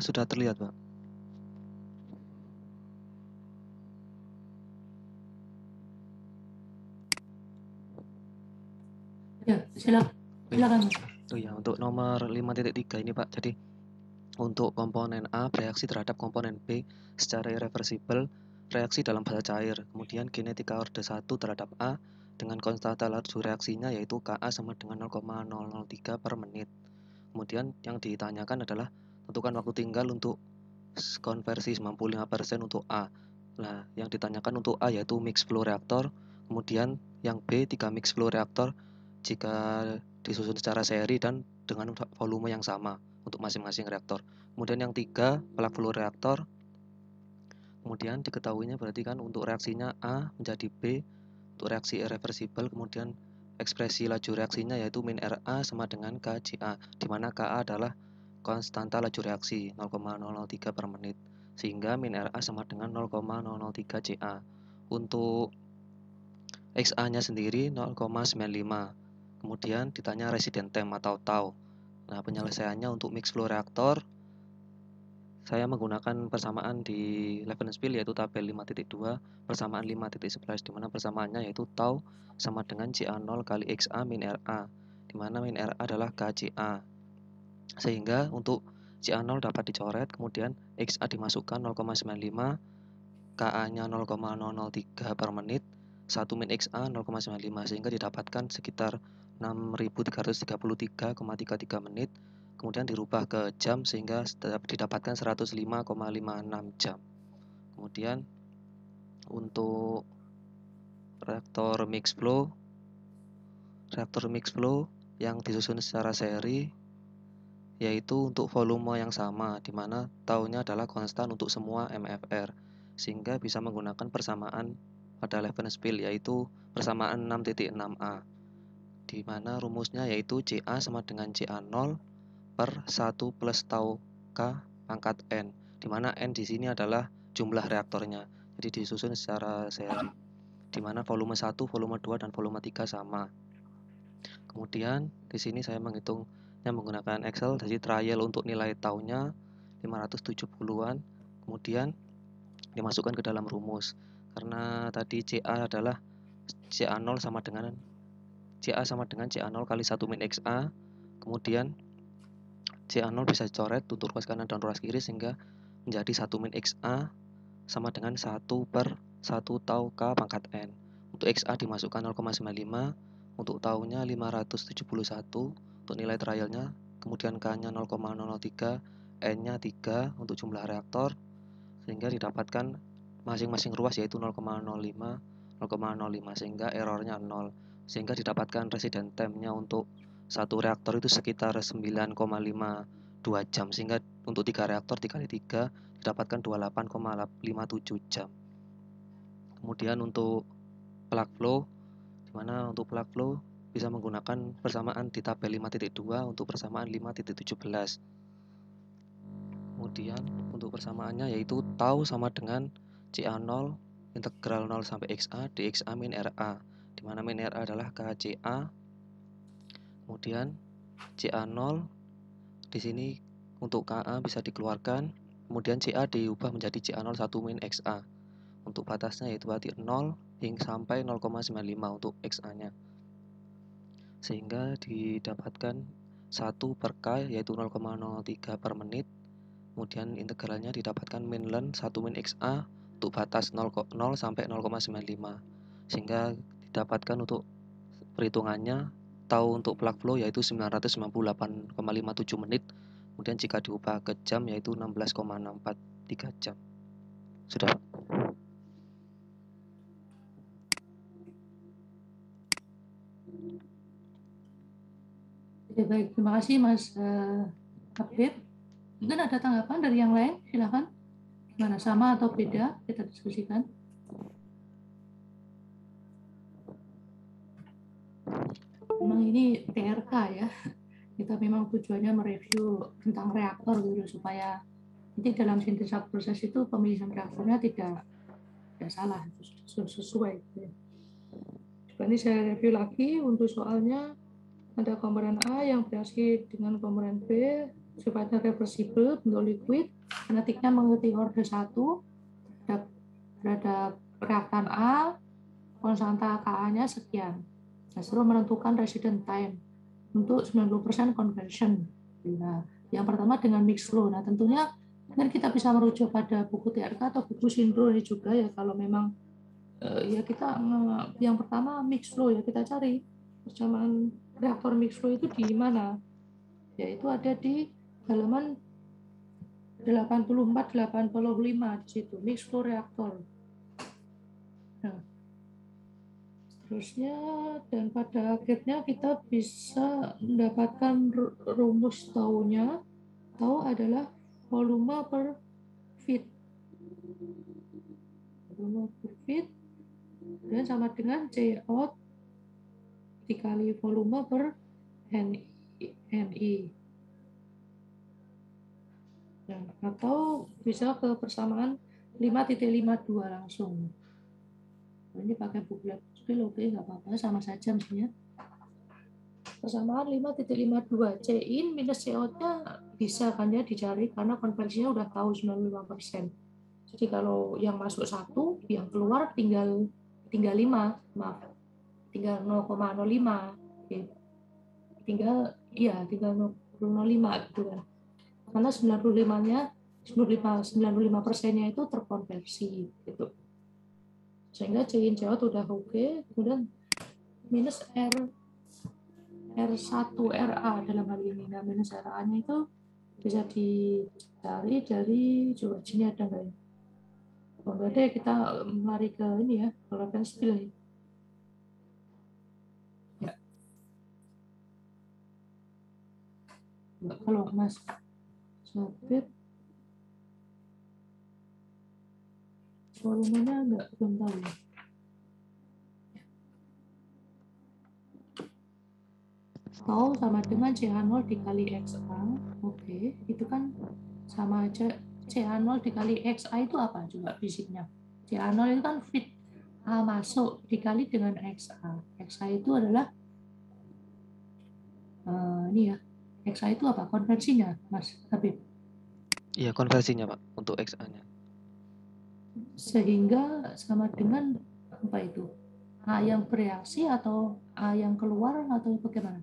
sudah terlihat, Pak. Ya, silakan. Oh ya, untuk nomor 5.3 ini, Pak. Jadi untuk komponen A bereaksi terhadap komponen B secara irreversibel, reaksi dalam fase cair. Kemudian kinetika orde 1 terhadap A dengan konstanta laju reaksinya yaitu Ka sama dengan 0,003 per menit. Kemudian yang ditanyakan adalah tentukan waktu tinggal untuk konversi 95% untuk A. Nah, yang ditanyakan untuk A yaitu mixed flow reaktor, kemudian yang B 3 mixed flow reaktor jika disusun secara seri dan dengan volume yang sama untuk masing-masing reaktor. Kemudian yang 3 plug flow reaktor. Kemudian diketahuinya berarti kan untuk reaksinya A menjadi B untuk reaksi irreversibel, kemudian ekspresi laju reaksinya yaitu min RA sama dengan KCA, di mana Ka adalah konstanta laju reaksi 0,003 per menit, sehingga min RA sama dengan 0,003 CA. Untuk XA-nya sendiri 0,95. Kemudian ditanya resident time atau tau. Nah, penyelesaiannya untuk mixed flow reaktor saya menggunakan persamaan di Levenspiel yaitu tabel 5.2 persamaan 5.11, di mana persamaannya yaitu tau sama dengan CA0 kali XA min RA, di mana min RA adalah KCA. Sehingga untuk CA0 dapat dicoret, kemudian XA dimasukkan 0,95, KA-nya 0,003 per menit, 1 min XA 0,95, sehingga didapatkan sekitar 6.333,33 menit, kemudian dirubah ke jam sehingga didapatkan 105,56 jam. Kemudian untuk reaktor mixed flow yang disusun secara seri yaitu untuk volume yang sama, di mana taunya adalah konstan untuk semua MFR, sehingga bisa menggunakan persamaan pada Levenspiel yaitu persamaan 6.6a, di mana rumusnya yaitu CA sama dengan CA0 per 1 plus tau K pangkat N, di mana N di sini adalah jumlah reaktornya, jadi disusun secara seri, di mana volume 1, volume 2, dan volume 3 sama. Kemudian di sini saya menghitungnya menggunakan Excel, jadi trial untuk nilai taunya 570-an, kemudian dimasukkan ke dalam rumus. Karena tadi CA adalah CA0 sama dengan CA0 kali 1 min XA, kemudian CA0 bisa dicoret untuk ruas kanan dan ruas kiri sehingga menjadi 1 min XA sama dengan 1 per 1 tau K pangkat N. Untuk XA dimasukkan 0,95, untuk taunya 571 untuk nilai trialnya, kemudian K-nya 0,003, N-nya 3 untuk jumlah reaktor, sehingga didapatkan masing-masing ruas yaitu 0,05, sehingga errornya 0, sehingga didapatkan resident time-nya untuk satu reaktor itu sekitar 9,52 jam, sehingga untuk 3 reaktor dikali 3 didapatkan 28,57 jam. Kemudian untuk plug flow, di mana untuk plug flow bisa menggunakan persamaan di tabel 5.2 untuk persamaan 5.17. Kemudian untuk persamaannya yaitu tau sama dengan CA0 integral 0 sampai XA dXA min RA, di mana min RA adalah KCA. Kemudian CA0 di sini untuk KA bisa dikeluarkan, kemudian CA diubah menjadi CA0 1 min XA. Untuk batasnya yaitu berarti 0 hingga sampai 0,95 untuk XA-nya. Sehingga didapatkan 1 per K yaitu 0,03 per menit. Kemudian integralnya didapatkan min ln 1 min XA untuk batas 0 sampai 0,95. Sehingga didapatkan untuk perhitungannya tau untuk plug flow yaitu 998,57 menit. Kemudian jika diubah ke jam yaitu 16,643 jam. Sudah. Oke, baik, terima kasih Mas Habib. Mungkin ada tanggapan dari yang lain, silakan. Gimana, sama atau beda kita diskusikan? Memang ini TRK ya, kita memang tujuannya mereview tentang reaktor gitu supaya nanti dalam sintesa proses itu pemilihan reaktornya tidak salah, sesuai gitu ya. Coba ini saya review lagi untuk soalnya. Ada komponen A yang bereaksi dengan komponen B sifatnya reversible, bentuk liquid, kinetiknya mengikuti order 1 terhadap reaktan A, konstanta Ka-nya sekian. Nah, suruh menentukan resident time untuk 90% conversion. Nah, yang pertama dengan mix flow. Nah, tentunya kan kita bisa merujuk pada buku TRK atau buku Sindro ini juga ya, kalau memang ya kita yang pertama mix flow ya, kita cari persamaan reaktor mix flow itu di mana, yaitu ada di halaman 84-85 di situ, mix flow reaktor. Nah, terusnya dan pada akhirnya kita bisa mendapatkan rumus taunya. Tau adalah volume per feet. Volume per feet dan sama dengan C out dikali volume per NI. Nah, atau bisa ke persamaan 5.52 langsung. Ini pakai buku lab skill, oke, nggak apa-apa, sama saja mestinya. Persamaan 5.52 C in minus C out-nya bisa kan ya dicari karena konversinya udah tahu 95%. Jadi kalau yang masuk 1, yang keluar tinggal 5, maaf, tinggal 0,05. Oke. Tinggal 0,05 gitu kan. Karena 95%-nya itu terkonversi gitu. Sehingga C in C out udah oke, kemudian minus R1 RA dalam hal ini. Nah, minus RA-nya itu bisa dicari dari, coba sini ada nggak ya? Oh, berarti kita lari ke ini ya, ke Ravenspill nih. Ya. Kalau Mas Sabit volumenya enggak, belum tahu ya. Tau sama dengan CH0 dikali XA. Oke, itu kan sama aja. CH0 dikali XA itu apa juga fisiknya? CH0 itu kan fit A masuk dikali dengan XA. XA itu adalah ini ya. XA itu apa? Konversinya, Mas Habib? Iya, konversinya Pak untuk XA-nya. Sehingga sama dengan apa itu? A yang bereaksi atau A yang keluar atau bagaimana?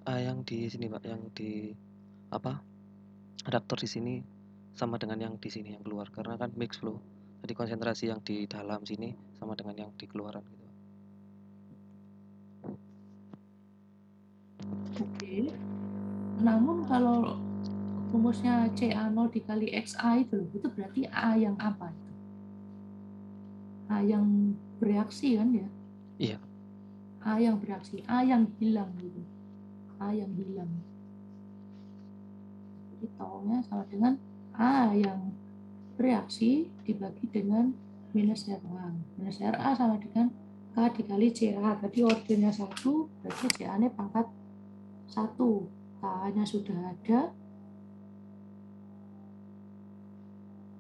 Yang di sini Pak, yang di apa? Adaptor di sini sama dengan yang di sini yang keluar karena kan mix flow. Jadi konsentrasi yang di dalam sini sama dengan yang di keluaran gitu. Oke. Namun kalau rumusnya CA0 dikali XA itu berarti A yang apa itu? A yang bereaksi kan ya? Iya. A yang bereaksi, A yang hilang gitu. A yang hilang. Jadi taunya sama dengan A yang bereaksi dibagi dengan minus RA. Minus RA sama dengan K dikali CA. Tadi ordernya 1, berarti CA-nya pangkat 1. K-nya sudah ada.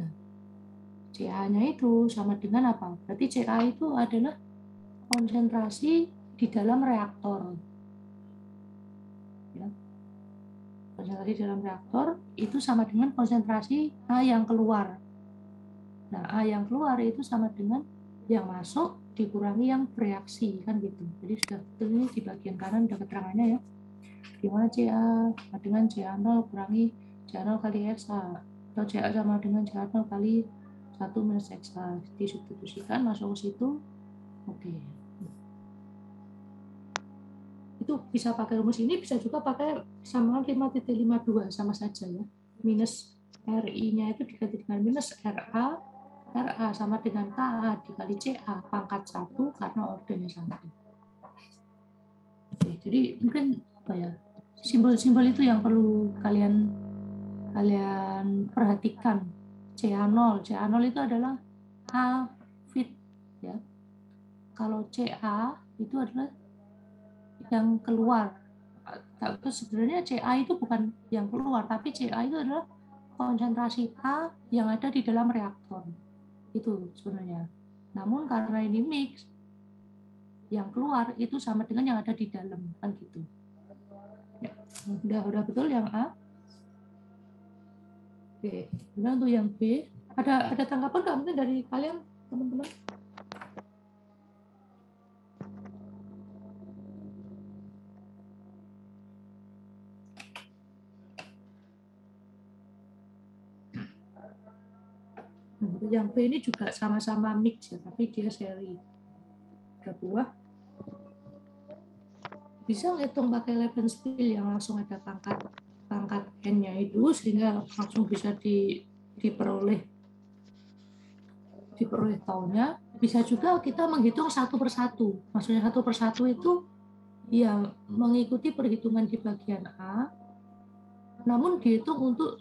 Nah, CA-nya itu sama dengan apa? Berarti CA itu adalah konsentrasi di dalam reaktor. Ya. Konsentrasi di dalam reaktor itu sama dengan konsentrasi A yang keluar. Nah, A yang keluar itu sama dengan yang masuk dikurangi yang bereaksi, kan gitu. Jadi sudah betul ini di bagian kanan ada keterangannya ya. Gimana CA sama dengan CA0 kurangi CA0 kali XA, atau CA sama dengan CA0 kali 1 minus XA. Disubstitusikan masuk ke situ. Oke. Itu bisa pakai rumus ini, bisa juga pakai samaan 5.52 sama saja ya. Minus RI-nya itu diganti dengan minus RA. RA sama dengan KA dikali CA pangkat 1 karena ordernya sama. Oke, jadi mungkin apa ya, simbol-simbol itu yang perlu kalian perhatikan. CA0 itu adalah A fit ya. Kalau CA itu adalah yang keluar. Sebenarnya CA itu bukan yang keluar, tapi CA itu adalah konsentrasi A yang ada di dalam reaktor. Itu sebenarnya. Namun karena ini mix, yang keluar itu sama dengan yang ada di dalam, kan gitu. Udah betul yang A. Oke, kemudian untuk yang B, ada tanggapan nggak mungkin dari kalian teman-teman? Yang B ini juga sama-sama mix ya, tapi dia seri 3 buah. Bisa ngitung pakai Levenspiel yang langsung ada pangkat n-nya itu, sehingga langsung bisa diperoleh tahunnya. Bisa juga kita menghitung satu persatu. Maksudnya satu persatu itu ya mengikuti perhitungan di bagian A, namun dihitung untuk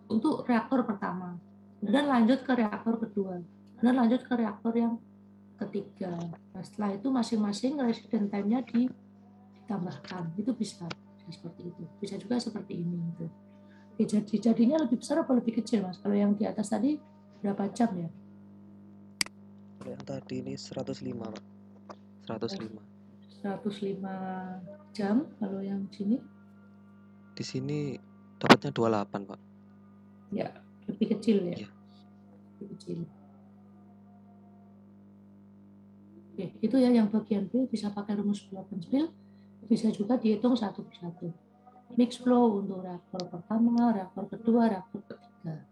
untuk reaktor pertama, dan lanjut ke reaktor kedua, dan lanjut ke reaktor yang ketiga. Nah, setelah itu masing-masing resident time-nya ditambahkan. Itu bisa seperti itu. Bisa juga seperti ini. Gitu. Jadinya lebih besar atau lebih kecil, Mas? Kalau yang di atas tadi berapa jam ya? Kalau yang tadi ini 105, Pak. 105. 105 jam. Kalau yang sini? Di sini dapatnya 28, Pak. Ya, lebih kecil ya. Iya. Lebih kecil. Oke, itu ya yang bagian B bisa pakai rumus Levenspiel, bisa juga dihitung satu persatu. Mix flow untuk reaktor pertama, reaktor kedua, reaktor ketiga.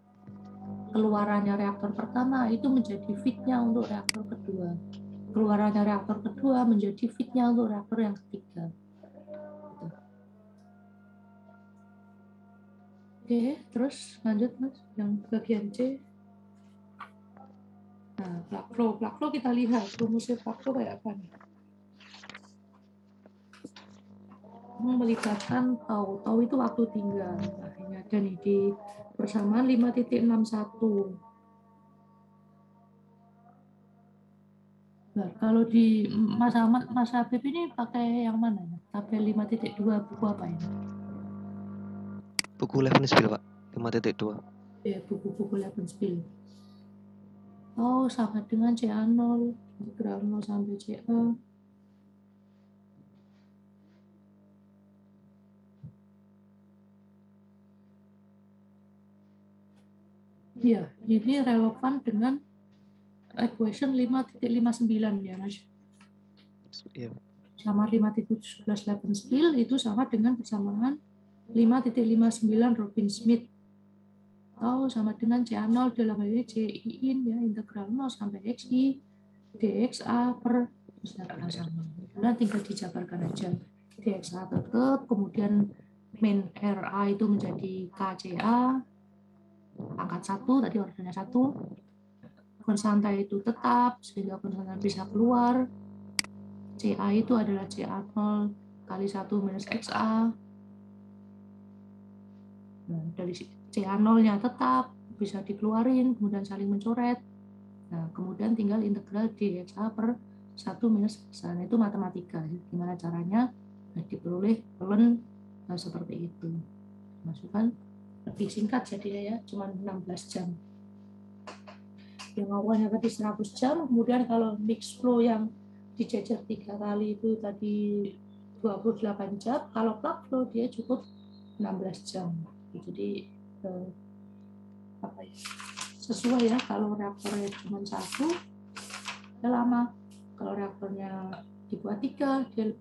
Keluarannya reaktor pertama itu menjadi feed-nya untuk reaktor kedua. Keluarannya reaktor kedua menjadi feed-nya untuk reaktor yang ketiga. Oke, terus lanjut Mas, yang bagian C. Nah, plug flow kita lihat rumusnya plug flow kayak apa nih? Melibatkan tau itu waktu tinggal. Nah, ini ada nih di persamaan 5.61. Nah, kalau di masa Habib ini pakai yang mana ya? Tabel 5.2 buku apa ini? Buku Levenspiel, Pak. 5.2. Ya, buku-buku Levenspiel. Oh, sama dengan CA0, integral 0 sampai CA. Ya, ini relevan dengan equation 5.59 ya, Mas. Iya. Sama 5.17 Levenspiel itu sama dengan persamaan 5.59 Robin Smith. Atau sama dengan CA0 dalam hal ini CI-in ya, integral 0 sampai XI dxa per secara sama. Kemudian tinggal dijabarkan aja. dxa tetap, kemudian min RA itu menjadi KCA, pangkat 1, tadi ordernya 1. Konstanta itu tetap, sehingga konstanta bisa keluar. CA itu adalah CA0 kali 1 minus XA. Nah, dari CA0-nya tetap, bisa dikeluarin, kemudian saling mencoret. Nah, kemudian tinggal integral dxa per 1 minus XA. Nah, itu matematika. Gimana caranya? Nah, diperoleh ln seperti itu. Masukkan lebih singkat jadinya ya, cuma 16 jam. Yang awalnya tadi 100 jam, kemudian kalau mix flow yang dijajar 3 kali itu tadi 28 jam, kalau plug flow dia cukup 16 jam. Jadi apa ya, sesuai ya, kalau reaktornya cuma 1 dia lama, kalau reaktornya dibuat 3 dia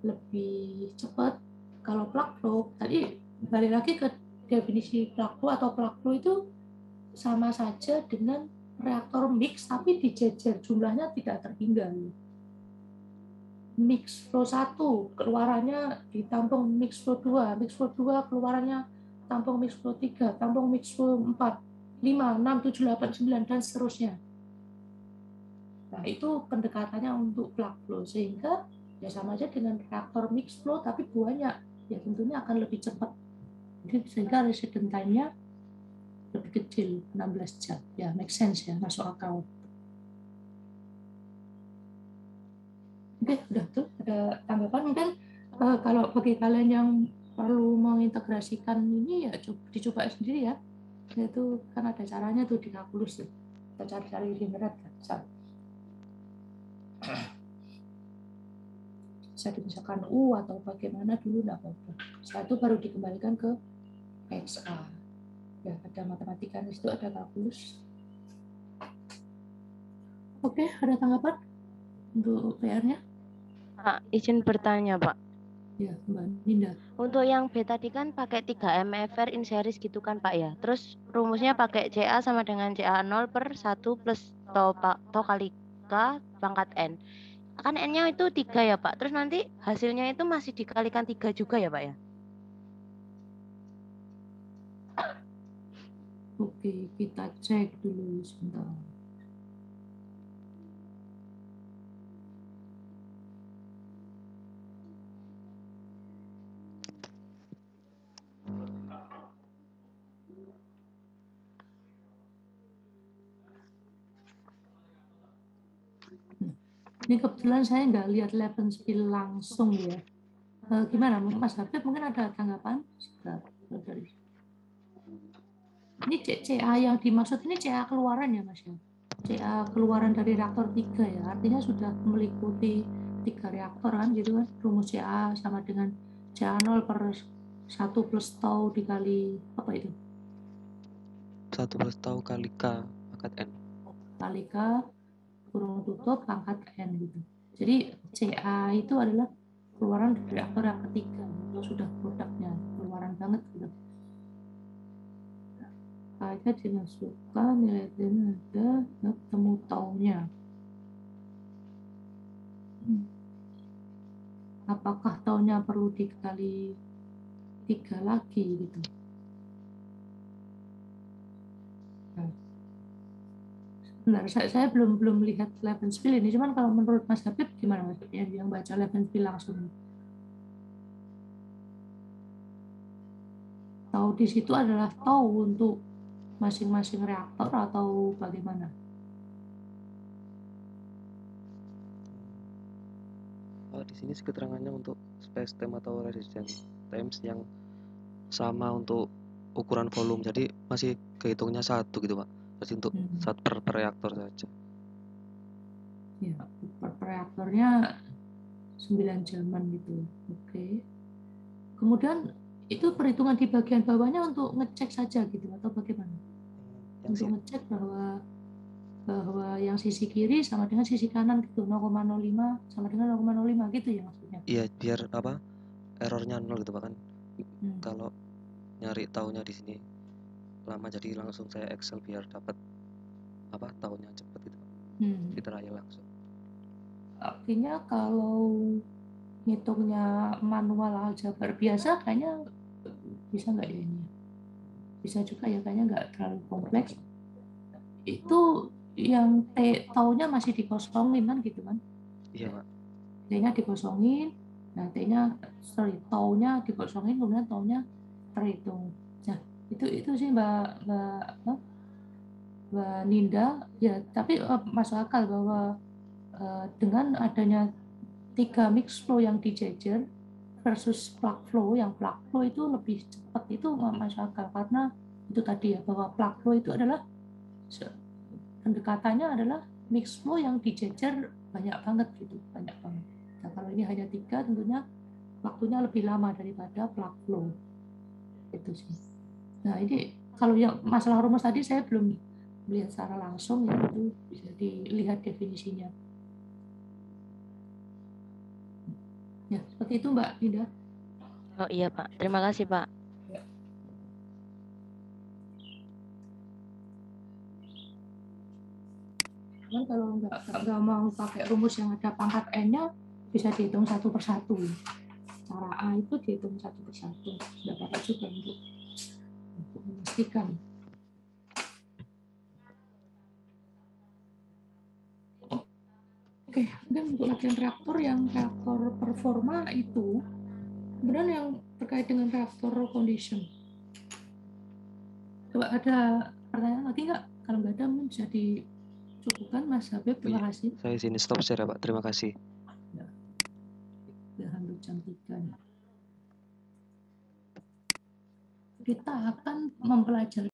lebih cepat. Kalau plug flow tadi balik lagi ke definisi plug flow, atau plug flow itu sama saja dengan reaktor mix tapi dijejer, jumlahnya tidak tertinggal. Mix flow 1 keluarannya ditampung mix flow 2, mix flow 2 keluarannya tampung mix flow 3, tampung mix flow 4, 5, 6, 7, 8, 9 dan seterusnya. Nah, itu pendekatannya untuk plug flow, sehingga ya sama aja dengan reaktor mix flow tapi banyak, ya tentunya akan lebih cepat. Jadi sehingga resident time-nya lebih kecil, 16 jam. Ya, make sense ya, masuk akal. Oke, udah tuh ada tanggapan mungkin kalau bagi kalian yang perlu mengintegrasikan ini ya dicoba sendiri ya. Itu kan ada caranya tuh di kalkulus. Kita cari-cari di internet kan. bisa dipisahkan U atau bagaimana dulu enggak apa-apa. Setelah itu baru dikembalikan ke PXA. Ya, ada matematika di situ, ada kalkulus. Oke, ada tanggapan untuk PR-nya? Pak, izin bertanya, Pak. Ya, Mbak Ninda. Untuk yang B tadi kan pakai 3 MFR in series gitu kan, Pak ya. Terus rumusnya pakai CA sama dengan CA0 per 1 plus tau kali K pangkat N. Kan N-nya itu 3 ya, Pak. Terus nanti hasilnya itu masih dikalikan 3 juga ya, Pak ya? Oke, kita cek dulu sebentar. Ini kebetulan saya nggak lihat Levenspiel langsung ya. Gimana, Mas Habib mungkin ada tanggapan? Ini CA yang dimaksud ini CA keluaran ya, Mas ya? CA keluaran dari reaktor 3 ya, artinya sudah meliputi 3 reaktor kan gitu kan, rumus CA sama dengan CA0 per 1 plus tau dikali apa itu? 1 plus tau kali K pangkat N. Kali K kurung tutup pangkat N gitu. Jadi CA itu adalah keluaran dari reaktor yang ketiga, itu sudah produknya, keluaran banget gitu. Aja dimasukkan nilai dan ada ketemu taunya. Apakah taunya perlu dikali 3 lagi gitu? Benar, saya belum lihat Levenspiel ini, cuman kalau menurut Mas Habib gimana Mas Habib yang baca Levenspiel langsung? Tahu di situ adalah tahu untuk masing-masing reaktor atau bagaimana? Di sini keterangannya untuk space time atau resistance times yang sama untuk ukuran volume, jadi masih kehitungnya 1 gitu Pak. Jadi untuk per reaktor saja. Ya, per reaktornya 9 jaman gitu. Oke. Kemudian itu perhitungan di bagian bawahnya untuk ngecek saja gitu atau bagaimana? Untuk ngecek bahwa yang sisi kiri sama dengan sisi kanan gitu, 0,05 sama dengan 0,05 gitu ya maksudnya? Iya, biar apa errornya 0 gitu Pak kan. Kalau nyari taunya di sini lama, jadi langsung saya Excel biar dapat apa taunya cepet gitu Pak. Kita trial langsung. Artinya kalau ngitungnya manual aljabar biasa kayaknya bisa nggak ya ini? Bisa juga ya, kayaknya nggak terlalu kompleks. Itu yang taunya masih dikosongin kan gitu kan? Iya Pak. T-nya dikosongin, nah taunya dikosongin, kemudian taunya terhitung. Nah itu sih Mbak Ninda ya, tapi masuk akal bahwa dengan adanya 3 mix flow yang dijejer versus plug flow, yang plug flow itu lebih cepat, itu masuk akal karena itu tadi ya, bahwa plug flow itu adalah pendekatannya adalah mix flow yang dijejer banyak banget gitu, banyak banget. Nah, kalau ini hanya 3 tentunya waktunya lebih lama daripada plug flow itu sih. Nah ini kalau yang masalah rumus tadi saya belum melihat secara langsung ya, itu bisa dilihat definisinya. Ya, seperti itu Mbak Linda. Oh iya Pak, terima kasih Pak. Ya. Cuman kalau nggak mau pakai rumus yang ada pangkat N-nya, bisa dihitung 1 per 1. Cara A itu dihitung 1 per 1. Tidak apa-apa juga untuk memastikan. Oke, dan untuk latihan reaktor, yang reaktor performa itu kemudian yang terkait dengan reaktor condition. Coba ada pertanyaan lagi nggak? Kalau nggak ada, mungkin bisa dicukupkan Mas Habib. Terima kasih. Saya sini stop share Pak. Terima kasih. Ya, hampir jam 3 nih. Kita akan mempelajari